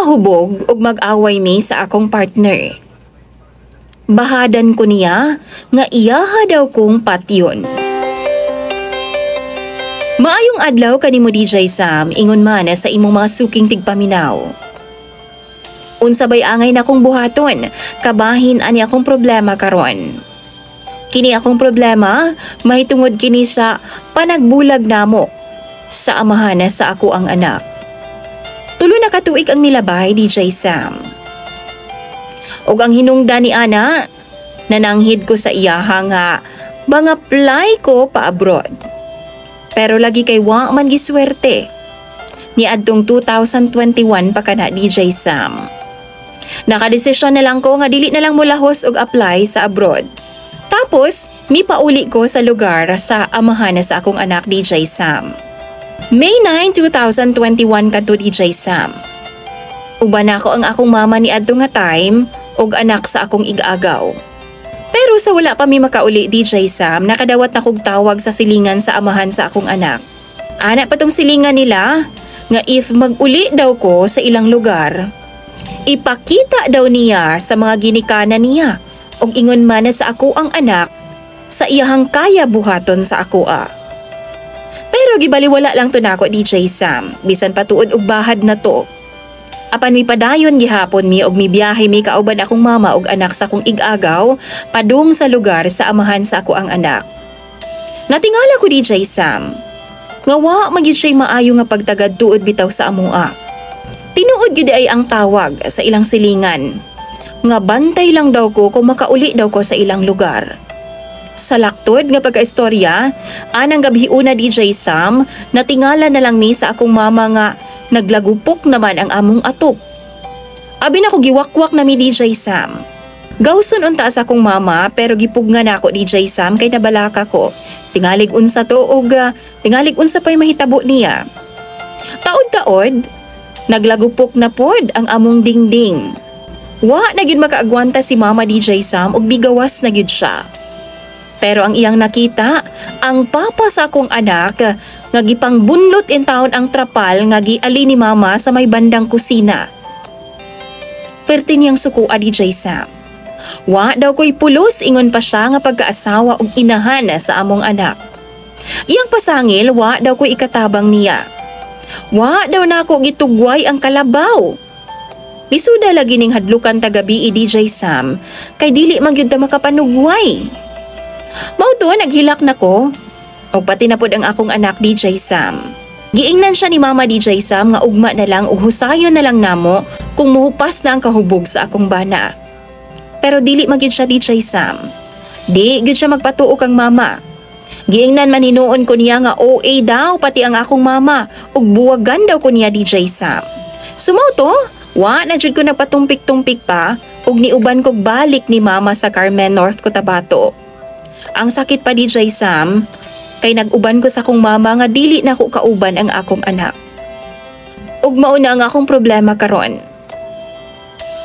mahubog ug mag-away mi sa akong partner. Bahadan ko niya nga iyaha daw kong patyon. Maayong adlaw kanimo DJ Sam, ingon man sa imong mga suking tigpaminaw. Unsa bay angay na akong buhaton, kabahin ani akong problema karon. Kini akong problema, mahitungod kini sa panagbulag namo sa amahan sa ako ang anak. Tulo na katuig ang milabay, DJ Sam. Og ang hinungdan ni ana, nananghid ko sa iyaha nga mga-apply ko pa abroad. Pero lagi kay wa man giswerte. Ni adtong 2021 pa kana DJ Sam. Nakadesisyon na lang ko nga dili na lang mulahos og apply sa abroad. Tapos, mipauli ko sa lugar sa amahan sa akong anak DJ Sam. May 9, 2021 kadto DJ Sam. Uban ako ang akong mama ni adto nga time og anak sa akong ig-agaw. Pero sa wala pa mi makauli DJ Sam, nakadawat na kog tawag sa silingan sa amahan sa akong anak. Ana pa tong silingan nila nga if mag-uli daw ko sa ilang lugar, ipakita daw niya sa mga ginikanan niya og ingon man sa ako ang anak sa iyahang kaya buhaton sa ako Pero gibaliwala lang to nako DJ Sam, bisan patuod og bahad na to. Apan mi padayon gihapon mi og mi biyahe mi kauban akong mama og anak sa akong ig-agaw padung sa lugar sa amahan sa ako ang anak. Natingala ko DJ Sam, nga wa magyud siya maayo nga pagtagad tuod bitaw sa amoa. Tinuod gyud ay ang tawag sa ilang silingan nga bantay lang daw ko kung makauli daw ko sa ilang lugar. Sa laktod nga pagkaistorya, anang gabiuna DJ Sam, natingala na lang mi sa akong mama nga naglagupok naman ang among atop. Abi na ko giwakwak na mi DJ Sam. Gawson unta sa akong mama pero gipugnga na ako DJ Sam kay nabalaka ko. Tingalig unsa to og tingalig unsa pay mahitabo niya. Taod-taod, naglagupok na pod ang among dingding. Wa na gyud makaagwanta si mama DJ Sam og bigawas na gyud siya. Pero ang iyang nakita, ang papa sa akong anak nga gipang bunlot in taon ang trapal nga giali ni mama sa may bandang kusina. Perti niyang sukua DJ Sam. Wa daw ko'y pulos ingon pa siya nga pagkaasawa og inahan sa among anak. Iyang pasangil, wa daw ko'y ikatabang niya. Wa daw na ako gitugway ang kalabaw. Lisuda lagi ning hadlukan tagabi DJ Sam kay dili man gyud ta makapanugway. Mauto naghilak na ko o pati na pod ang akong anak DJ Sam. Giingnan siya ni mama DJ Sam nga ugma na lang ug husayon na lang namo kung muhupas na ang kahubog sa akong bana. Pero dili magyud siya DJ Sam. Di gyud siya magpatuo kang mama. Giingnan man hinuon ko niya nga OA daw pati ang akong mama ug buwagan daw ko niya DJ Sam. Sumauto, wa na jud ko nagpatumpik-tumpik pa ug niuban kog balik ni mama sa Carmen, North Cotabato. Ang sakit pa DJ Sam, kay nag-uban ko sa akong mama nga dili na ko kauban ang akong anak. Ug mao na ang akong problema karon.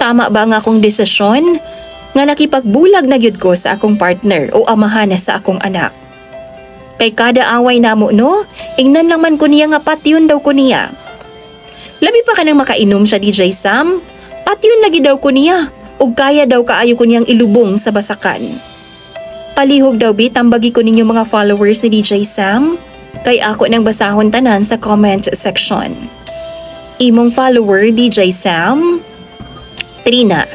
Tama ba ang akong desisyon nga nakipagbulag na gyud ko sa akong partner o amahan sa akong anak? Kay kada away namo no, ingnan lang man ko niya nga patyon daw ko niya. Labi pa kanang makainom siya DJ Sam, patyon lagi daw ko niya ug kaya daw kaayo ko niyang ilubong sa basakan. Palihog daw tambagi ko ninyo mga followers ni DJ Sam, kay ako nang basahon tanan sa comment section. Imong follower DJ Sam, Trina.